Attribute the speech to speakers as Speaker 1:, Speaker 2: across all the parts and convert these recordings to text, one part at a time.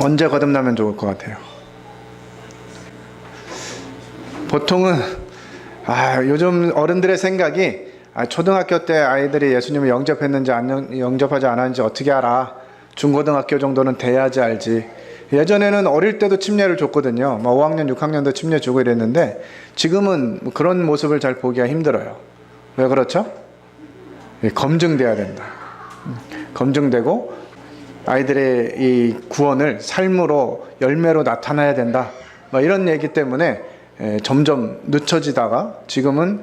Speaker 1: 언제 거듭나면 좋을 것 같아요? 보통은 요즘 어른들의 생각이 초등학교 때 아이들이 예수님을 영접했는지 안 영접하지 않았는지 어떻게 알아? 중고등학교 정도는 돼야지 알지. 예전에는 어릴 때도 침례를 줬거든요. 5학년, 6학년도 침례 주고 이랬는데 지금은 그런 모습을 잘 보기가 힘들어요. 왜 그렇죠? 검증돼야 된다. 검증되고 아이들의 이 구원을 삶으로 열매로 나타나야 된다. 이런 얘기 때문에 점점 늦춰지다가 지금은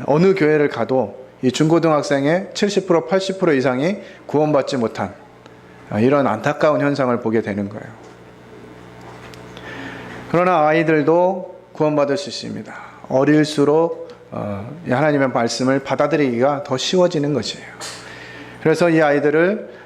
Speaker 1: 어느 교회를 가도 이 중고등학생의 70%, 80% 이상이 구원받지 못한 이런 안타까운 현상을 보게 되는 거예요. 그러나 아이들도 구원받을 수 있습니다. 어릴수록 하나님의 말씀을 받아들이기가 더 쉬워지는 것이에요. 그래서 이 아이들을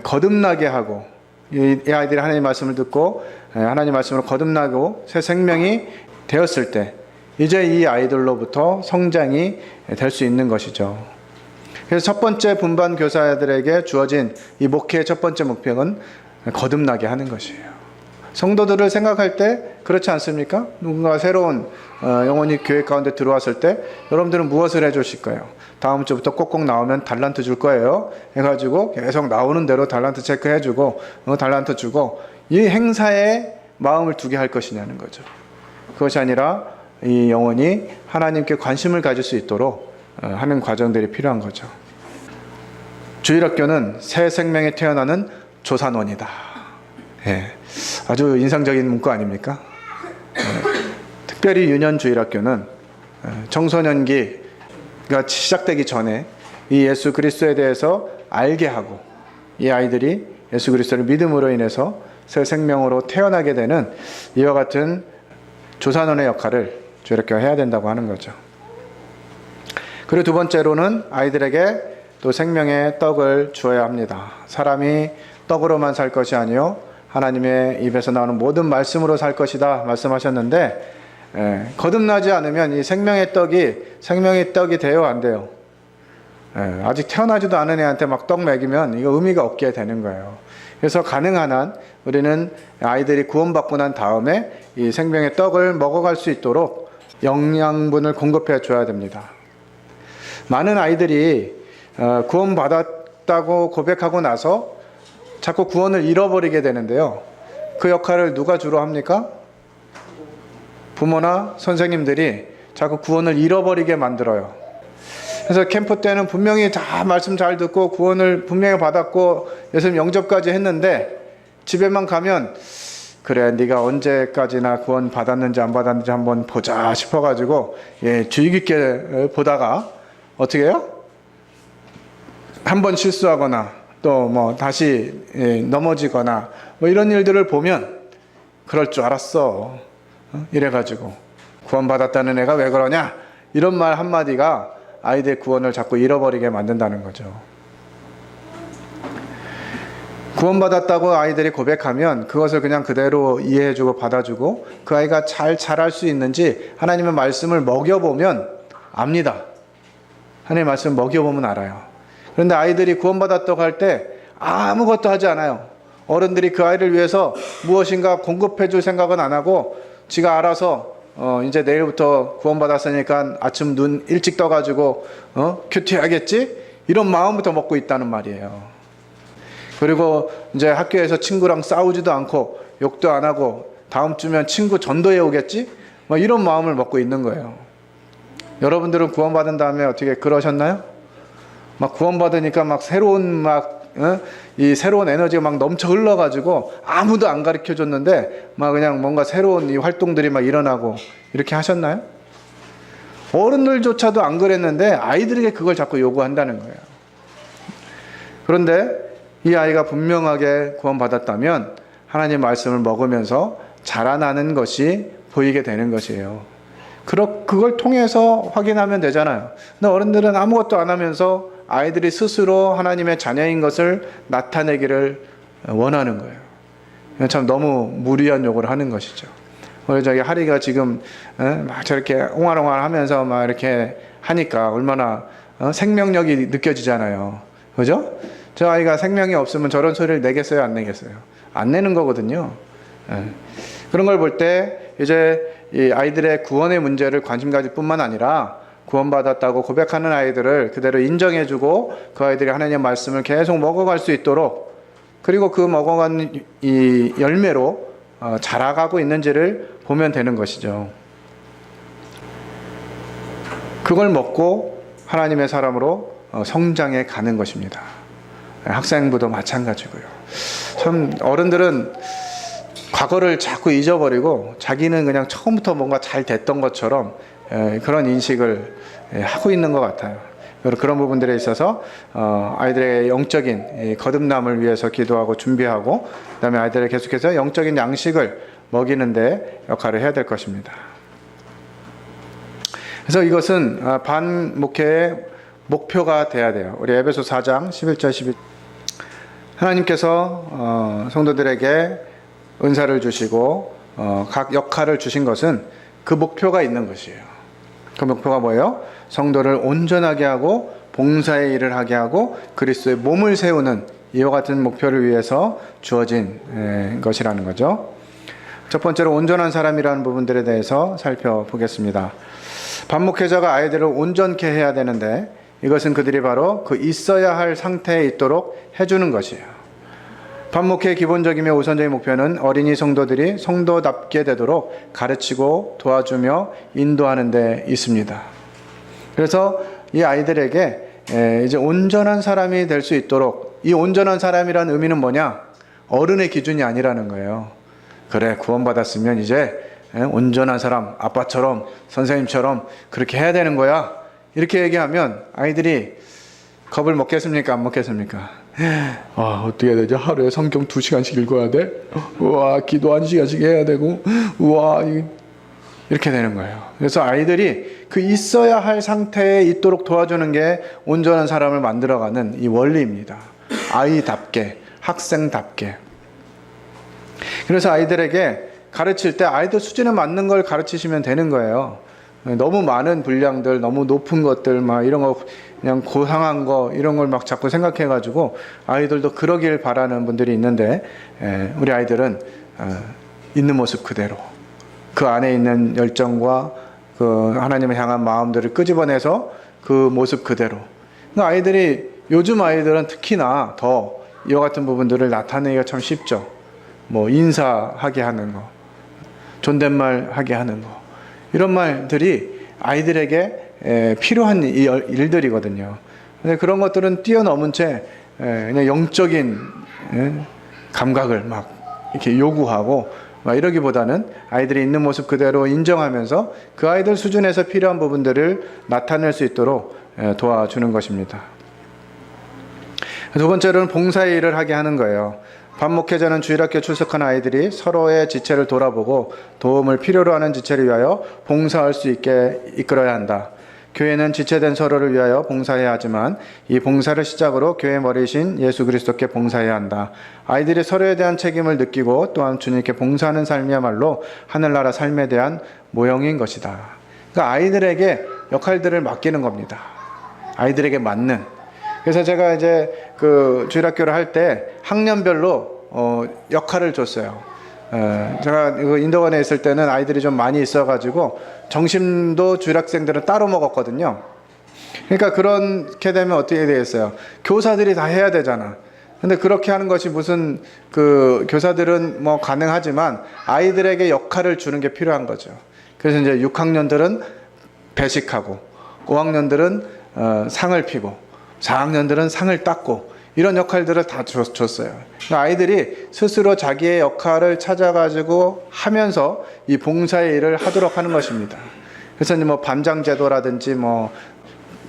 Speaker 1: 거듭나게 하고 이 아이들이 하나님의 말씀을 듣고 하나님의 말씀으로 거듭나고 새 생명이 되었을 때 이제 이 아이들로부터 성장이 될 수 있는 것이죠. 그래서 첫 번째 분반 교사들에게 주어진 이 목회의 첫 번째 목표는 거듭나게 하는 것이에요. 성도들을 생각할 때 그렇지 않습니까? 누군가 새로운 영혼이 교회 가운데 들어왔을 때 여러분들은 무엇을 해주실 거예요? 다음 주부터 꼭꼭 나오면 달란트 줄 거예요. 해가지고 계속 나오는 대로 달란트 체크해주고 달란트 주고 이 행사에 마음을 두게 할 것이냐는 거죠. 그것이 아니라 이 영혼이 하나님께 관심을 가질 수 있도록 하는 과정들이 필요한 거죠. 주일학교는 새 생명에 태어나는 조산원이다. 아주 인상적인 문구 아닙니까? 특별히 유년주일학교는 청소년기가 시작되기 전에 이 예수 그리스도에 대해서 알게 하고 이 아이들이 예수 그리스도를 믿음으로 인해서 새 생명으로 태어나게 되는 이와 같은 조산원의 역할을 주일학교가 해야 된다고 하는 거죠. 그리고 두 번째로는 아이들에게 또 생명의 떡을 주어야 합니다. 사람이 떡으로만 살 것이 아니요 하나님의 입에서 나오는 모든 말씀으로 살 것이다 말씀하셨는데 거듭나지 않으면 이 생명의 떡이 돼요 안 돼요? 아직 태어나지도 않은 애한테 막 떡 먹이면 이거 의미가 없게 되는 거예요. 그래서 가능한 한 우리는 아이들이 구원받고 난 다음에 이 생명의 떡을 먹어갈 수 있도록 영양분을 공급해 줘야 됩니다. 많은 아이들이 구원받았다고 고백하고 나서 자꾸 구원을 잃어버리게 되는데요. 그 역할을 누가 주로 합니까? 부모나 선생님들이 자꾸 구원을 잃어버리게 만들어요. 그래서 캠프 때는 분명히 다 말씀 잘 듣고 구원을 분명히 받았고 예수님 영접까지 했는데 집에만 가면 그래 네가 언제까지나 구원 받았는지 안 받았는지 한번 보자 싶어가지고 주의 깊게 보다가 어떻게 해요? 한번 실수하거나 또 다시 넘어지거나 이런 일들을 보면 그럴 줄 알았어 이래가지고 구원받았다는 애가 왜 그러냐 이런 말 한마디가 아이들의 구원을 자꾸 잃어버리게 만든다는 거죠. 구원받았다고 아이들이 고백하면 그것을 그냥 그대로 이해해주고 받아주고 그 아이가 잘 자랄 수 있는지 하나님의 말씀을 먹여보면 압니다. 하나님의 말씀을 먹여보면 알아요. 그런데 아이들이 구원받았다고 할 때 아무것도 하지 않아요. 어른들이 그 아이를 위해서 무엇인가 공급해줄 생각은 안 하고 지가 알아서 이제 내일부터 구원받았으니까 아침 눈 일찍 떠가지고 큐티해야겠지? 이런 마음부터 먹고 있다는 말이에요. 그리고 이제 학교에서 친구랑 싸우지도 않고 욕도 안 하고 다음 주면 친구 전도해 오겠지? 이런 마음을 먹고 있는 거예요. 여러분들은 구원받은 다음에 어떻게 그러셨나요? 막 구원받으니까 막 새로운 이 새로운 에너지가 막 넘쳐 흘러가지고 아무도 안 가르쳐 줬는데 막 그냥 뭔가 새로운 이 활동들이 막 일어나고 이렇게 하셨나요? 어른들조차도 안 그랬는데 아이들에게 그걸 자꾸 요구한다는 거예요. 그런데 이 아이가 분명하게 구원받았다면 하나님 말씀을 먹으면서 자라나는 것이 보이게 되는 것이에요. 그걸 통해서 확인하면 되잖아요. 근데 어른들은 아무것도 안 하면서 아이들이 스스로 하나님의 자녀인 것을 나타내기를 원하는 거예요. 참 너무 무리한 요구를 하는 것이죠. 우리 저기 하리가 지금 막 저렇게 옹알옹알 하면서 막 이렇게 하니까 얼마나 생명력이 느껴지잖아요. 그죠? 저 아이가 생명이 없으면 저런 소리를 내겠어요, 안 내겠어요? 안 내는 거거든요. 그런 걸 볼 때 이제 이 아이들의 구원의 문제를 관심 가질 뿐만 아니라 구원받았다고 고백하는 아이들을 그대로 인정해주고 그 아이들이 하나님의 말씀을 계속 먹어갈 수 있도록, 그리고 그 먹어간 이 열매로 자라가고 있는지를 보면 되는 것이죠. 그걸 먹고 하나님의 사람으로 성장해 가는 것입니다. 학생부도 마찬가지고요. 참 어른들은 과거를 자꾸 잊어버리고 자기는 그냥 처음부터 뭔가 잘 됐던 것처럼 그런 인식을 하고 있는 것 같아요. 그런 부분들에 있어서 아이들의 영적인 거듭남을 위해서 기도하고 준비하고, 그다음에 아이들을 계속해서 영적인 양식을 먹이는 데 역할을 해야 될 것입니다. 그래서 이것은 반목회의 목표가 돼야 돼요. 우리 에베소 4장 11절 12절, 하나님께서 성도들에게 은사를 주시고 각 역할을 주신 것은 그 목표가 있는 것이에요. 그 목표가 뭐예요? 성도를 온전하게 하고 봉사의 일을 하게 하고 그리스도의 몸을 세우는 이와 같은 목표를 위해서 주어진 것이라는 거죠. 첫 번째로 온전한 사람이라는 부분들에 대해서 살펴보겠습니다. 반목회자가 아이들을 온전케 해야 되는데 이것은 그들이 바로 그 있어야 할 상태에 있도록 해주는 것이에요. 반목회의 기본적이며 우선적인 목표는 어린이 성도들이 성도답게 되도록 가르치고 도와주며 인도하는 데 있습니다. 그래서 이 아이들에게 이제 온전한 사람이 될 수 있도록, 이 온전한 사람이라는 의미는 뭐냐? 어른의 기준이 아니라는 거예요. 그래, 구원받았으면 이제 온전한 사람, 아빠처럼 선생님처럼 그렇게 해야 되는 거야, 이렇게 얘기하면 아이들이 겁을 먹겠습니까? 안 먹겠습니까? 어떻게 해야 되지? 하루에 성경 2시간씩 읽어야 돼? 우와, 기도 1시간씩 해야 되고, 우와, 이렇게 되는 거예요. 그래서 아이들이 그 있어야 할 상태에 있도록 도와주는 게 온전한 사람을 만들어가는 이 원리입니다. 아이답게, 학생답게. 그래서 아이들에게 가르칠 때 아이들 수준에 맞는 걸 가르치시면 되는 거예요. 너무 많은 분량들, 너무 높은 것들, 막 이런 거, 그냥 고상한 거, 이런 걸 막 자꾸 생각해가지고 아이들도 그러길 바라는 분들이 있는데, 우리 아이들은 있는 모습 그대로, 그 안에 있는 열정과 그 하나님을 향한 마음들을 끄집어내서 그 모습 그대로. 아이들이, 요즘 아이들은 특히나 더 이와 같은 부분들을 나타내기가 참 쉽죠. 뭐 인사하게 하는 거, 존댓말 하게 하는 거, 이런 말들이 아이들에게 필요한 일들이거든요. 근데 그런 것들은 뛰어넘은 채 그냥 영적인 감각을 막 이렇게 요구하고 막 이러기보다는 아이들이 있는 모습 그대로 인정하면서 그 아이들 수준에서 필요한 부분들을 나타낼 수 있도록 도와주는 것입니다. 두 번째로는 봉사의 일을 하게 하는 거예요. 반목회자는 주일학교 출석하는 아이들이 서로의 지체를 돌아보고 도움을 필요로 하는 지체를 위하여 봉사할 수 있게 이끌어야 한다. 교회는 지체된 서로를 위하여 봉사해야 하지만 이 봉사를 시작으로 교회 머리이신 예수 그리스도께 봉사해야 한다. 아이들이 서로에 대한 책임을 느끼고 또한 주님께 봉사하는 삶이야말로 하늘나라 삶에 대한 모형인 것이다. 그러니까 아이들에게 역할들을 맡기는 겁니다. 아이들에게 맞는. 그래서 제가 이제 그 주일학교를 할 때 학년별로 역할을 줬어요. 제가 인도원에 있을 때는 아이들이 좀 많이 있어가지고 점심도 주일학생들은 따로 먹었거든요. 그러니까 그렇게 되면 어떻게 되겠어요? 교사들이 다 해야 되잖아. 근데 그렇게 하는 것이 무슨, 그 교사들은 뭐 가능하지만 아이들에게 역할을 주는 게 필요한 거죠. 그래서 이제 6학년들은 배식하고 5학년들은 상을 피고 4학년들은 상을 닦고 이런 역할들을 다 줬어요. 그러니까 아이들이 스스로 자기의 역할을 찾아가지고 하면서 이 봉사의 일을 하도록 하는 것입니다. 그래서 뭐 반장제도라든지 뭐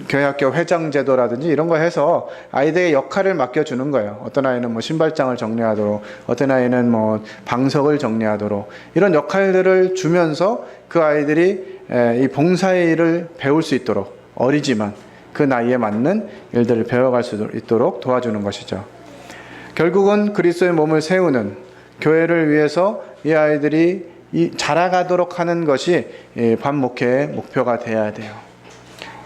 Speaker 1: 교회학교 회장제도라든지 이런 거 해서 아이들의 역할을 맡겨주는 거예요. 어떤 아이는 뭐 신발장을 정리하도록, 어떤 아이는 뭐 방석을 정리하도록, 이런 역할들을 주면서 그 아이들이 이 봉사의 일을 배울 수 있도록, 어리지만 그 나이에 맞는 일들을 배워갈 수 있도록 도와주는 것이죠. 결국은 그리스도의 몸을 세우는 교회를 위해서 이 아이들이 자라가도록 하는 것이 반목회의 목표가 되어야 돼요.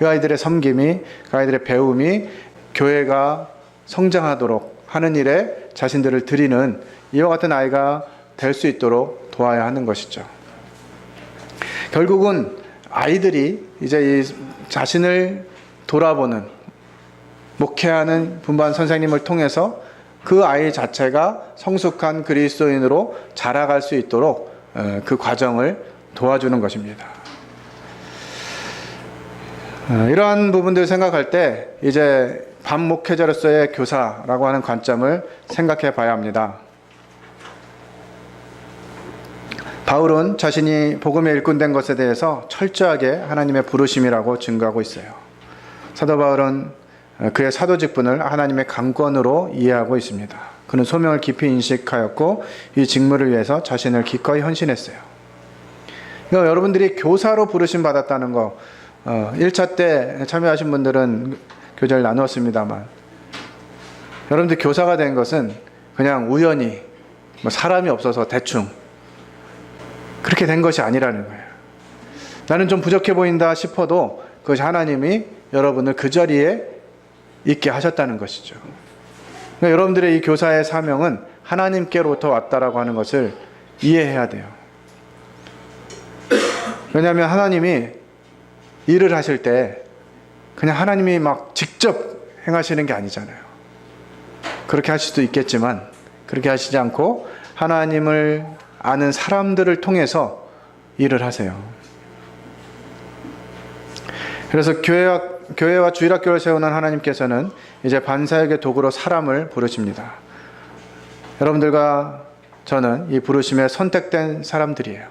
Speaker 1: 그 아이들의 섬김이, 그 아이들의 배움이 교회가 성장하도록 하는 일에 자신들을 드리는 이와 같은 아이가 될 수 있도록 도와야 하는 것이죠. 결국은 아이들이 이제 이 자신을 돌아보는, 목회하는 분반 선생님을 통해서 그 아이 자체가 성숙한 그리스도인으로 자라갈 수 있도록 그 과정을 도와주는 것입니다. 이러한 부분들을 생각할 때 이제 반목회자로서의 교사라고 하는 관점을 생각해 봐야 합니다. 바울은 자신이 복음에 일꾼된 것에 대해서 철저하게 하나님의 부르심이라고 증거하고 있어요. 사도 바울은 그의 사도 직분을 하나님의 강권으로 이해하고 있습니다. 그는 소명을 깊이 인식하였고 이 직무를 위해서 자신을 기꺼이 헌신했어요. 그러니까 여러분들이 교사로 부르심 받았다는 거, 1차 때 참여하신 분들은 교제를 나누었습니다만, 여러분들 교사가 된 것은 그냥 우연히 사람이 없어서 대충 그렇게 된 것이 아니라는 거예요. 나는 좀 부족해 보인다 싶어도 그것이 하나님이 여러분을 그 자리에 있게 하셨다는 것이죠. 그러니까 여러분들의 이 교사의 사명은 하나님께로부터 왔다라고 하는 것을 이해해야 돼요. 왜냐하면 하나님이 일을 하실 때 그냥 하나님이 막 직접 행하시는 게 아니잖아요. 그렇게 하실 수도 있겠지만 그렇게 하시지 않고 하나님을 아는 사람들을 통해서 일을 하세요. 그래서 교회와 주일학교를 세우는 하나님께서는 이제 반사역의 도구로 사람을 부르십니다. 여러분들과 저는 이 부르심에 선택된 사람들이에요.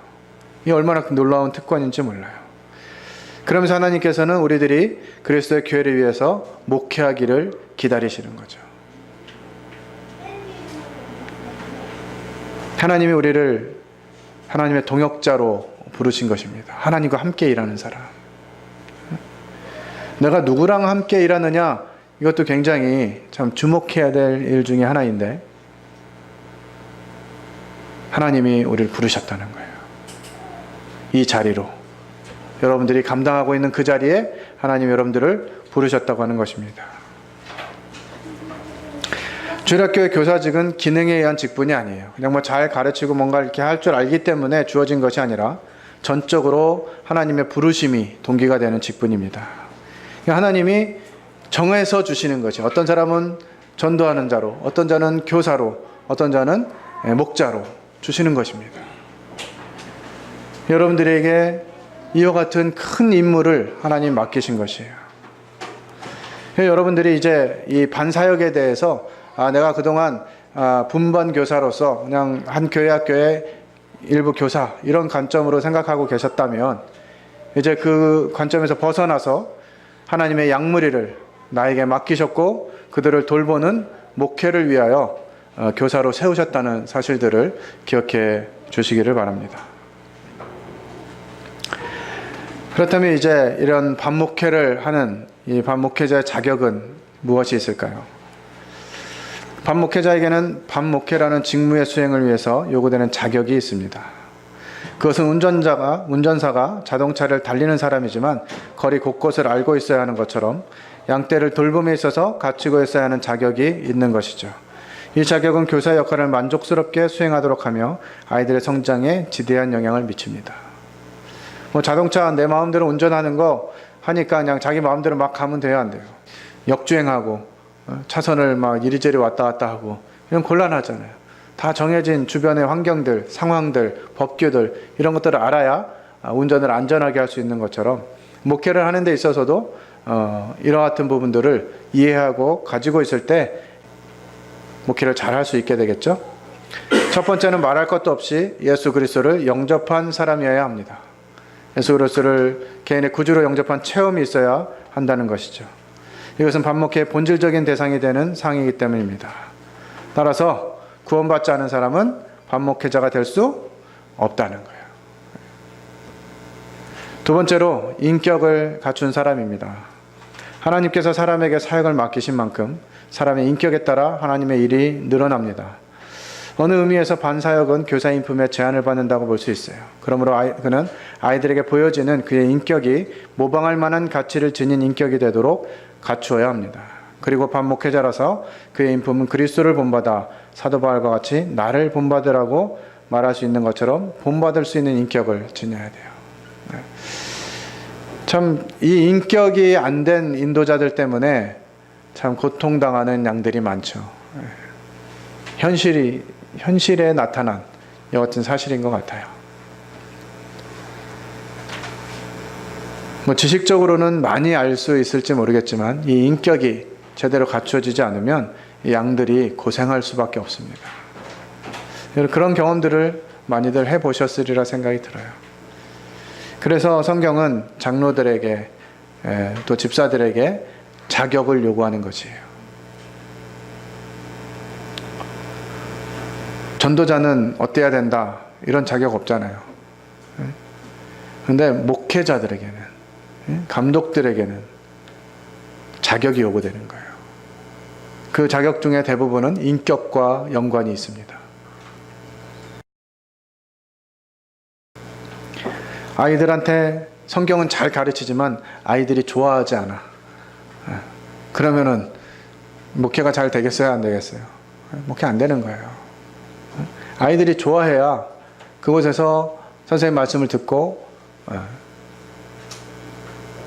Speaker 1: 이 얼마나 놀라운 특권인지 몰라요. 그러면서 하나님께서는 우리들이 그리스도의 교회를 위해서 목회하기를 기다리시는 거죠. 하나님이 우리를 하나님의 동역자로 부르신 것입니다. 하나님과 함께 일하는 사람. 내가 누구랑 함께 일하느냐, 이것도 굉장히 참 주목해야 될 일 중에 하나인데 하나님이 우리를 부르셨다는 거예요. 이 자리로, 여러분들이 감당하고 있는 그 자리에 하나님이 여러분들을 부르셨다고 하는 것입니다. 주일학교의 교사직은 기능에 의한 직분이 아니에요. 그냥 잘 가르치고 뭔가 이렇게 할 줄 알기 때문에 주어진 것이 아니라 전적으로 하나님의 부르심이 동기가 되는 직분입니다. 하나님이 정해서 주시는 것이, 어떤 사람은 전도하는 자로, 어떤 자는 교사로, 어떤 자는 목자로 주시는 것입니다. 여러분들에게 이와 같은 큰 임무를 하나님 맡기신 것이에요. 여러분들이 이제 이 반사역에 대해서 내가 그동안 분반 교사로서 그냥 한 교회 학교의 일부 교사 이런 관점으로 생각하고 계셨다면 이제 그 관점에서 벗어나서 하나님의 양무리를 나에게 맡기셨고 그들을 돌보는 목회를 위하여 교사로 세우셨다는 사실들을 기억해 주시기를 바랍니다. 그렇다면 이제 이런 반목회를 하는 이 반목회자의 자격은 무엇이 있을까요? 반목회자에게는 반목회라는 직무의 수행을 위해서 요구되는 자격이 있습니다. 그것은 운전사가 자동차를 달리는 사람이지만 거리 곳곳을 알고 있어야 하는 것처럼 양떼를 돌봄에 있어서 갖추고 있어야 하는 자격이 있는 것이죠. 이 자격은 교사의 역할을 만족스럽게 수행하도록 하며 아이들의 성장에 지대한 영향을 미칩니다. 자동차 내 마음대로 운전하는 거 하니까 그냥 자기 마음대로 막 가면 돼요, 안 돼요? 역주행하고 차선을 막 이리저리 왔다 갔다 하고 이런 곤란하잖아요. 다 정해진 주변의 환경들, 상황들, 법규들 이런 것들을 알아야 운전을 안전하게 할 수 있는 것처럼 목회를 하는 데 있어서도 이와 같은 부분들을 이해하고 가지고 있을 때 목회를 잘 할 수 있게 되겠죠. 첫 번째는 말할 것도 없이 예수 그리스도를 영접한 사람이어야 합니다. 예수 그리스도를 개인의 구주로 영접한 체험이 있어야 한다는 것이죠. 이것은 반목회의 본질적인 대상이 되는 사항이기 때문입니다. 따라서 구원받지 않은 사람은 반목회자가 될 수 없다는 거예요. 두 번째로 인격을 갖춘 사람입니다. 하나님께서 사람에게 사역을 맡기신 만큼 사람의 인격에 따라 하나님의 일이 늘어납니다. 어느 의미에서 반사역은 교사 인품에 제한을 받는다고 볼 수 있어요. 그러므로 그는 아이들에게 보여지는 그의 인격이 모방할 만한 가치를 지닌 인격이 되도록 갖추어야 합니다. 그리고 반 목회자라서 그의 인품은 그리스도를 본받아 사도 바울과 같이 나를 본받으라고 말할 수 있는 것처럼 본받을 수 있는 인격을 지녀야 돼요. 참 이 인격이 안 된 인도자들 때문에 참 고통당하는 양들이 많죠. 현실에 나타난 이 같은 사실인 것 같아요. 뭐 지식적으로는 많이 알 수 있을지 모르겠지만 이 인격이 제대로 갖춰지지 않으면 이 양들이 고생할 수밖에 없습니다. 그런 경험들을 많이들 해보셨으리라 생각이 들어요. 그래서 성경은 장로들에게 또 집사들에게 자격을 요구하는 것이에요. 전도자는 어때야 된다 이런 자격 없잖아요. 그런데 목회자들에게는, 감독들에게는 자격이 요구되는 거예요. 그 자격 중에 대부분은 인격과 연관이 있습니다. 아이들한테 성경은 잘 가르치지만 아이들이 좋아하지 않아. 그러면은 목회가 잘 되겠어요, 안 되겠어요? 목회 안 되는 거예요. 아이들이 좋아해야 그곳에서 선생님 말씀을 듣고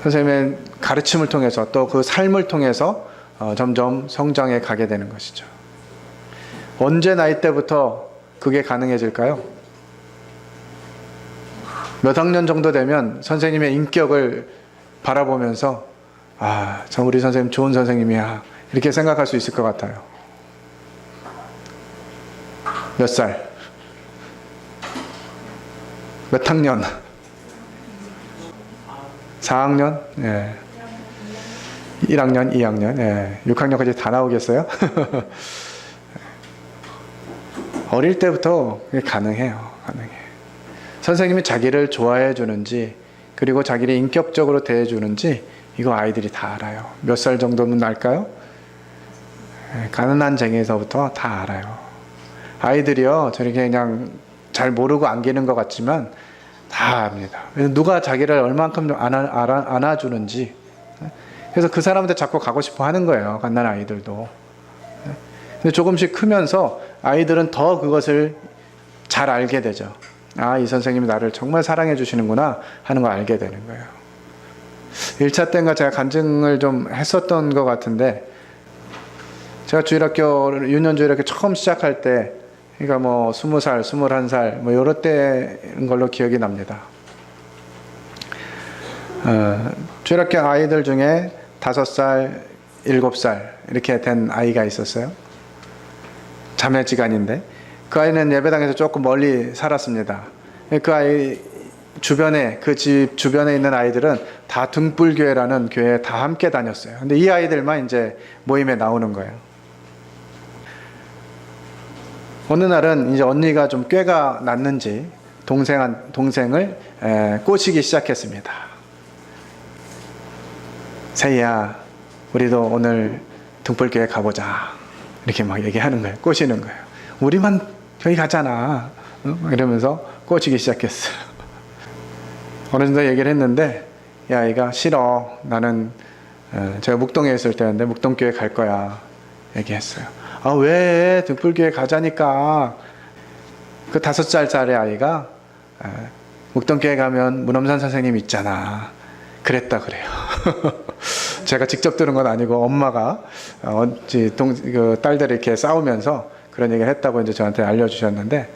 Speaker 1: 선생님의 가르침을 통해서 또 그 삶을 통해서 점점 성장해 가게 되는 것이죠. 언제 나이 때부터 그게 가능해질까요? 몇 학년 정도 되면 선생님의 인격을 바라보면서 참 우리 선생님 좋은 선생님이야 이렇게 생각할 수 있을 것 같아요. 몇 살? 몇 학년? 4학년? 예. 1학년, 2학년, 예. 6학년까지 다 나오겠어요? 어릴 때부터 그게 가능해요. 선생님이 자기를 좋아해 주는지, 그리고 자기를 인격적으로 대해 주는지, 이거 아이들이 다 알아요. 몇 살 정도면 알까요? 가난한 쟁에서부터 다 알아요. 아이들이요, 저렇게 그냥 잘 모르고 안기는 것 같지만 다 압니다. 누가 자기를 얼만큼 안아주는지. 그래서 그 사람한테 자꾸 가고 싶어 하는 거예요. 갓난 아이들도. 근데 조금씩 크면서 아이들은 더 그것을 잘 알게 되죠. 이 선생님이 나를 정말 사랑해 주시는구나 하는 걸 알게 되는 거예요. 1차 때인가 제가 간증을 좀 했었던 것 같은데, 제가 유년주일학교 처음 시작할 때, 그러니까 뭐 20살, 21살 뭐 요럴 때인 걸로 기억이 납니다. 주일학교 아이들 중에 5살, 7살 이렇게 된 아이가 있었어요. 자매지간인데 그 아이는 예배당에서 조금 멀리 살았습니다. 그 아이 주변에, 그 집 주변에 있는 아이들은 다 등불교회라는 교회에 다 함께 다녔어요. 근데 이 아이들만 이제 모임에 나오는 거예요. 어느 날은 이제 언니가 좀 꾀가 났는지 동생을 꼬시기 시작했습니다. 세희야, 우리도 오늘 등불교회 가보자. 이렇게 막 얘기하는 거예요. 꼬시는 거예요. 우리만 교회 가잖아. 이러면서 꼬시기 시작했어요. 어느 정도 얘기를 했는데 이 아이가 싫어. 나는 제가 묵동에 있을 때였는데 묵동교회 갈 거야. 얘기했어요. 왜? 등불교회 가자니까. 그 5살짜리 아이가 묵동교회 가면 문엄산 선생님 있잖아. 그랬다 그래요. 제가 직접 들은 건 아니고 엄마가 그 딸들이 이렇게 싸우면서 그런 얘기를 했다고 이제 저한테 알려주셨는데,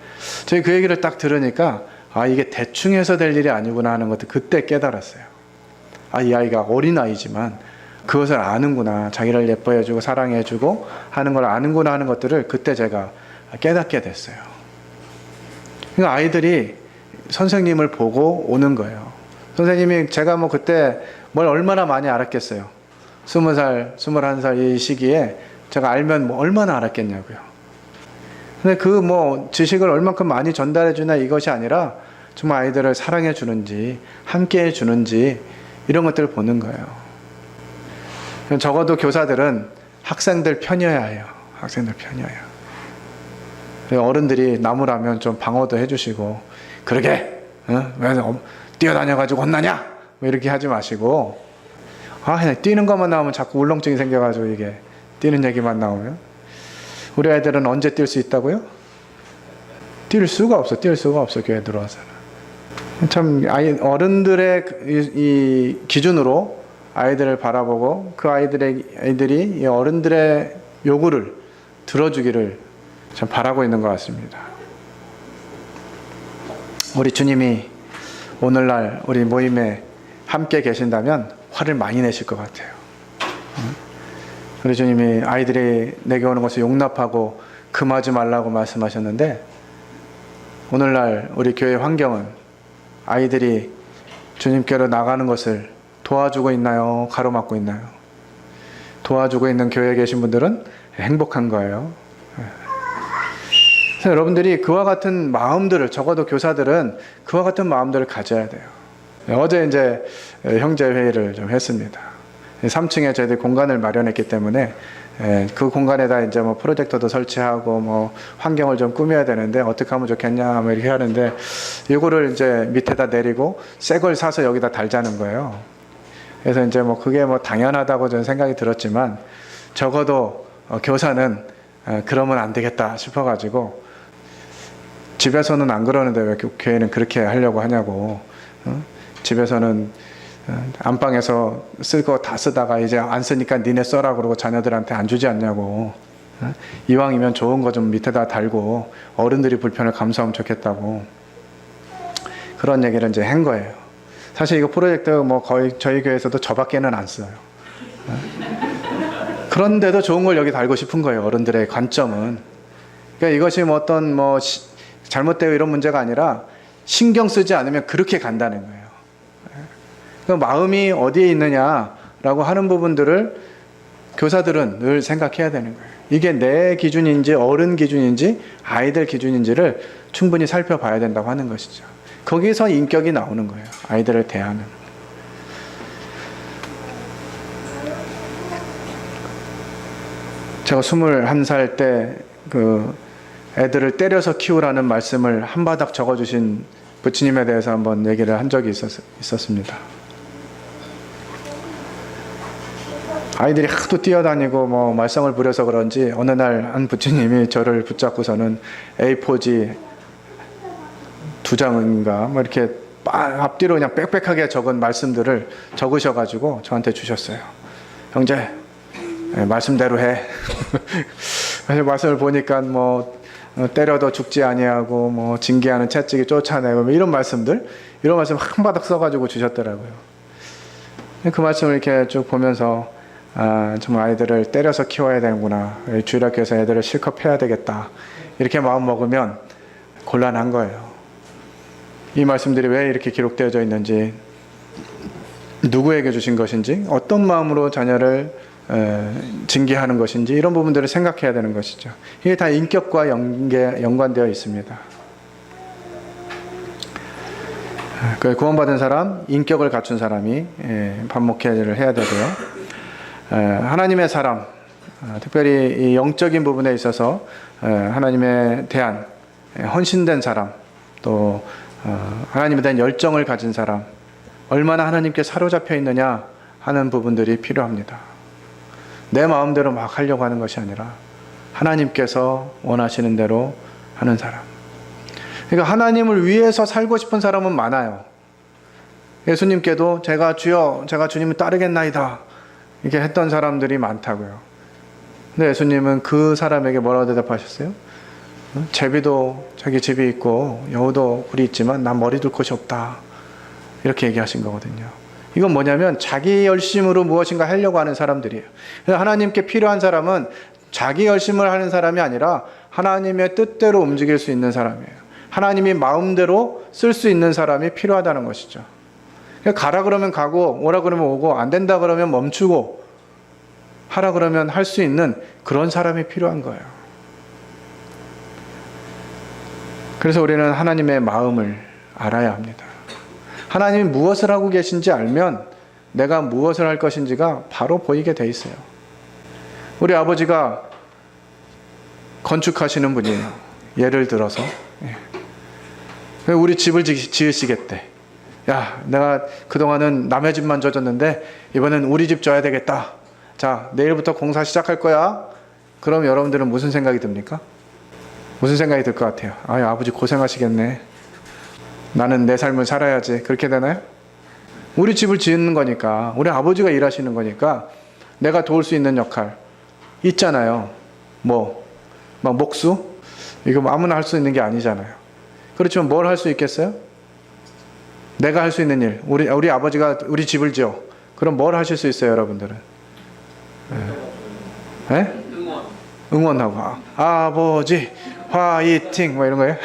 Speaker 1: 저희 그 얘기를 딱 들으니까 이게 대충 해서 될 일이 아니구나 하는 것도 그때 깨달았어요. 이 아이가 어린아이지만 그것을 아는구나. 자기를 예뻐해주고 사랑해주고 하는 걸 아는구나 하는 것들을 그때 제가 깨닫게 됐어요. 그러니까 아이들이 선생님을 보고 오는 거예요. 선생님이 제가 뭐 그때 뭘 얼마나 많이 알았겠어요. 20살, 21살 이 시기에 제가 알면 뭐 얼마나 알았겠냐고요. 근데 그 뭐 지식을 얼만큼 많이 전달해 주나 이것이 아니라 정말 아이들을 사랑해 주는지 함께 해 주는지 이런 것들을 보는 거예요. 적어도 교사들은 학생들 편이어야 해요. 학생들 편이어야. 어른들이 나무라면 좀 방어도 해주시고, 그러게 왜 뛰어다녀가지고 혼나냐 뭐 이렇게 하지 마시고, 그냥 뛰는 것만 나오면 자꾸 울렁증이 생겨가지고 이게 뛰는 얘기만 나오면. 우리 아이들은 언제 뛸 수 있다고요? 뛸 수가 없어. 교회 들어와서는. 참 어른들의 이 기준으로 아이들을 바라보고 그 아이들이 이 어른들의 요구를 들어주기를 참 바라고 있는 것 같습니다. 우리 주님이 오늘날 우리 모임에 함께 계신다면 화를 많이 내실 것 같아요. 우리 주님이 아이들이 내게 오는 것을 용납하고 금하지 말라고 말씀하셨는데, 오늘날 우리 교회 환경은 아이들이 주님께로 나가는 것을 도와주고 있나요? 가로막고 있나요? 도와주고 있는 교회에 계신 분들은 행복한 거예요. 그래서 여러분들이 그와 같은 마음들을, 적어도 교사들은 그와 같은 마음들을 가져야 돼요. 어제 이제 형제 회의를 좀 했습니다. 3층에 저희들이 공간을 마련했기 때문에 그 공간에다 이제 뭐 프로젝터도 설치하고 뭐 환경을 좀 꾸며야 되는데 어떻게 하면 좋겠냐 뭐 이렇게 하는데, 이거를 이제 밑에다 내리고 새 걸 사서 여기다 달자는 거예요. 그래서 이제 뭐 그게 뭐 당연하다고 저는 생각이 들었지만, 적어도 교사는 그러면 안 되겠다 싶어가지고, 집에서는 안 그러는데 왜 교회는 그렇게 하려고 하냐고. 집에서는 안방에서 쓸 거 다 쓰다가 이제 안 쓰니까 니네 써라 그러고 자녀들한테 안 주지 않냐고. 이왕이면 좋은 거 좀 밑에다 달고 어른들이 불편을 감수하면 좋겠다고. 그런 얘기를 이제 한 거예요. 사실 이거 프로젝트 뭐 거의 저희 교회에서도 저밖에는 안 써요. 그런데도 좋은 걸 여기 달고 싶은 거예요. 어른들의 관점은. 그러니까 이것이 뭐 어떤 뭐 잘못되어 이런 문제가 아니라 신경 쓰지 않으면 그렇게 간다는 거예요. 그 마음이 어디에 있느냐라고 하는 부분들을 교사들은 늘 생각해야 되는 거예요. 이게 내 기준인지 어른 기준인지 아이들 기준인지를 충분히 살펴봐야 된다고 하는 것이죠. 거기서 인격이 나오는 거예요. 아이들을 대하는. 제가 21살 때 그 애들을 때려서 키우라는 말씀을 한 바닥 적어주신 부처님에 대해서 한번 얘기를 한 적이 있었습니다. 아이들이 하도 뛰어다니고 뭐 말썽을 부려서 그런지 어느 날 한 부처님이 저를 붙잡고서는 A4지 2장인가 뭐 이렇게 앞뒤로 그냥 빽빽하게 적은 말씀들을 적으셔가지고 저한테 주셨어요. 형제, 말씀대로 해. 말씀을 보니까 뭐 때려도 죽지 아니하고 뭐 징계하는 채찍이 쫓아내고 뭐 이런 말씀 한 바닥 써가지고 주셨더라고요. 그 말씀을 이렇게 쭉 보면서 정말 아이들을 때려서 키워야 되는구나. 주일학교에서 애들을 실컷 패야 되겠다. 이렇게 마음 먹으면 곤란한 거예요. 이 말씀들이 왜 이렇게 기록되어져 있는지, 누구에게 주신 것인지, 어떤 마음으로 자녀를 징계하는 것인지, 이런 부분들을 생각해야 되는 것이죠. 이게 다 인격과 연관되어 있습니다. 구원받은 사람, 인격을 갖춘 사람이 반목회를 해야 되고요. 하나님의 사람, 특별히 이 영적인 부분에 있어서 하나님에 대한 헌신된 사람, 또 하나님에 대한 열정을 가진 사람, 얼마나 하나님께 사로잡혀 있느냐 하는 부분들이 필요합니다. 내 마음대로 막 하려고 하는 것이 아니라 하나님께서 원하시는 대로 하는 사람. 그러니까 하나님을 위해서 살고 싶은 사람은 많아요. 예수님께도 제가 주여, 제가 주님을 따르겠나이다 이렇게 했던 사람들이 많다고요. 근데 예수님은 그 사람에게 뭐라고 대답하셨어요? 제비도 자기 집이 있고 여우도 굴이 있지만 난 머리 둘 곳이 없다, 이렇게 얘기하신 거거든요. 이건 뭐냐면 자기 열심으로 무엇인가 하려고 하는 사람들이에요. 그래서 하나님께 필요한 사람은 자기 열심을 하는 사람이 아니라 하나님의 뜻대로 움직일 수 있는 사람이에요. 하나님이 마음대로 쓸 수 있는 사람이 필요하다는 것이죠. 가라 그러면 가고, 오라 그러면 오고, 안 된다 그러면 멈추고, 하라 그러면 할 수 있는 그런 사람이 필요한 거예요. 그래서 우리는 하나님의 마음을 알아야 합니다. 하나님이 무엇을 하고 계신지 알면 내가 무엇을 할 것인지가 바로 보이게 돼 있어요. 우리 아버지가 건축하시는 분이에요. 예를 들어서 우리 집을 지으시겠대. 야, 내가 그동안은 남의 집만 져줬는데 이번엔 우리 집 져야 되겠다. 자, 내일부터 공사 시작할 거야. 그럼 여러분들은 무슨 생각이 듭니까? 무슨 생각이 들 것 같아요? 아유, 아버지 고생하시겠네. 나는 내 삶을 살아야지. 그렇게 되나요? 우리 집을 짓는 거니까, 우리 아버지가 일하시는 거니까 내가 도울 수 있는 역할 있잖아요. 뭐, 막 목수? 이거 뭐 아무나 할 수 있는 게 아니잖아요. 그렇지만 뭘 할 수 있겠어요? 내가 할 수 있는 일. 우리 아버지가 우리 집을 지어. 그럼 뭘 하실 수 있어요, 여러분들은? 네? 응원하고. 아버지, 화이팅! 뭐 이런 거예요?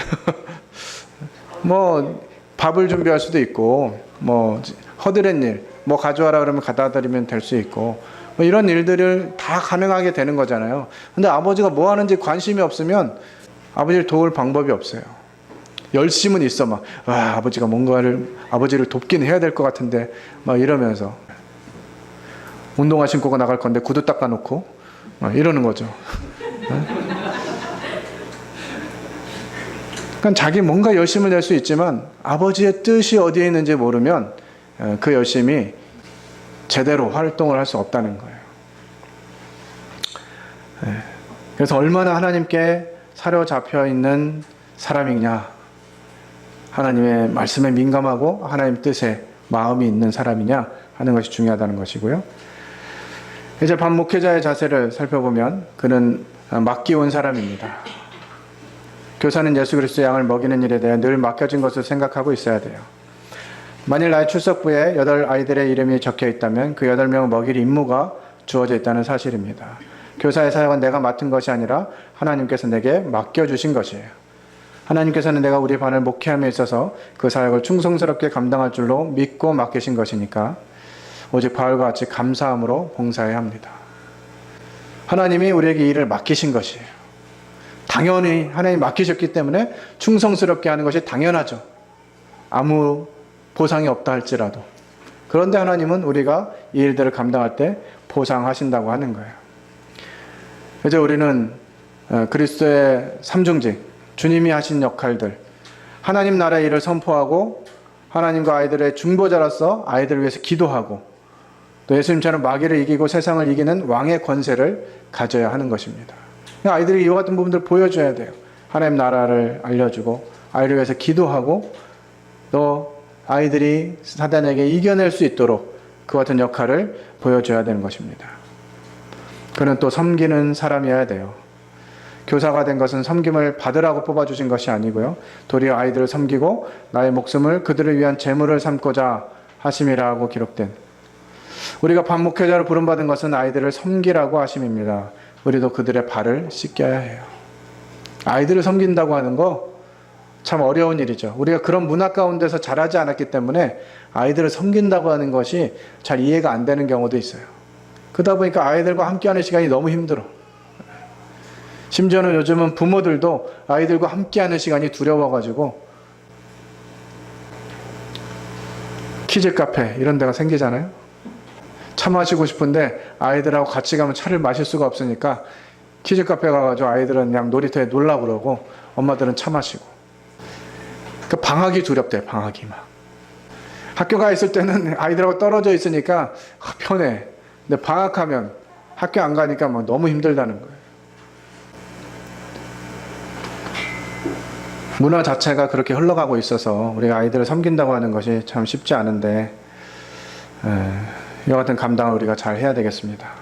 Speaker 1: 뭐, 밥을 준비할 수도 있고, 뭐, 허드렛 일, 뭐 가져와라 그러면 갖다 드리면 될 수 있고, 뭐 이런 일들을 다 가능하게 되는 거잖아요. 근데 아버지가 뭐 하는지 관심이 없으면 아버지를 도울 방법이 없어요. 열심은 있어, 막, 아버지가 뭔가를, 아버지를 돕긴 해야 될 것 같은데, 막 이러면서. 운동화 신고 나갈 건데 구두 닦아놓고, 막 이러는 거죠. 그러니까 자기 뭔가 열심을 낼 수 있지만 아버지의 뜻이 어디에 있는지 모르면 그 열심이 제대로 활동을 할 수 없다는 거예요. 그래서 얼마나 하나님께 사로잡혀 있는 사람이냐, 하나님의 말씀에 민감하고 하나님 뜻에 마음이 있는 사람이냐 하는 것이 중요하다는 것이고요. 이제 반 목회자의 자세를 살펴보면 그는 맡기온 사람입니다. 교사는 예수 그리스도의 양을 먹이는 일에 대해 늘 맡겨진 것을 생각하고 있어야 돼요. 만일 나의 출석부에 8아이들의 이름이 적혀 있다면 그 8명을 먹일 임무가 주어져 있다는 사실입니다. 교사의 사역은 내가 맡은 것이 아니라 하나님께서 내게 맡겨주신 것이에요. 하나님께서는 내가 우리 반을 목회함에 있어서 그 사역을 충성스럽게 감당할 줄로 믿고 맡기신 것이니까 오직 바울과 같이 감사함으로 봉사해야 합니다. 하나님이 우리에게 일을 맡기신 것이에요. 당연히 하나님 맡기셨기 때문에 충성스럽게 하는 것이 당연하죠. 아무 보상이 없다 할지라도. 그런데 하나님은 우리가 이 일들을 감당할 때 보상하신다고 하는 거예요. 이제 우리는 그리스도의 삼중직, 주님이 하신 역할들, 하나님 나라의 일을 선포하고 하나님과 아이들의 중보자로서 아이들을 위해서 기도하고 또 예수님처럼 마귀를 이기고 세상을 이기는 왕의 권세를 가져야 하는 것입니다. 아이들이 이와 같은 부분들을 보여줘야 돼요. 하나님 나라를 알려주고 아이를 위해서 기도하고 또 아이들이 사단에게 이겨낼 수 있도록 그와 같은 역할을 보여줘야 되는 것입니다. 그는 또 섬기는 사람이어야 돼요. 교사가 된 것은 섬김을 받으라고 뽑아주신 것이 아니고요. 도리어 아이들을 섬기고 나의 목숨을 그들을 위한 재물을 삼고자 하심이라고 기록된, 우리가 반목회자로 부름받은 것은 아이들을 섬기라고 하심입니다. 우리도 그들의 발을 씻겨야 해요. 아이들을 섬긴다고 하는 거 참 어려운 일이죠. 우리가 그런 문화 가운데서 자라지 않았기 때문에 아이들을 섬긴다고 하는 것이 잘 이해가 안 되는 경우도 있어요. 그러다 보니까 아이들과 함께하는 시간이 너무 힘들어. 심지어는 요즘은 부모들도 아이들과 함께하는 시간이 두려워가지고 키즈 카페 이런 데가 생기잖아요. 차 마시고 싶은데 아이들하고 같이 가면 차를 마실 수가 없으니까 키즈 카페 가가지고 아이들은 그냥 놀이터에 놀라 그러고 엄마들은 차 마시고. 그러니까 방학이 두렵대요. 방학이 막. 학교 가 있을 때는 아이들하고 떨어져 있으니까 편해. 근데 방학하면 학교 안 가니까 막 너무 힘들다는 거예요. 문화 자체가 그렇게 흘러가고 있어서 우리가 아이들을 섬긴다고 하는 것이 참 쉽지 않은데 이와 같은 감당을 우리가 잘 해야 되겠습니다.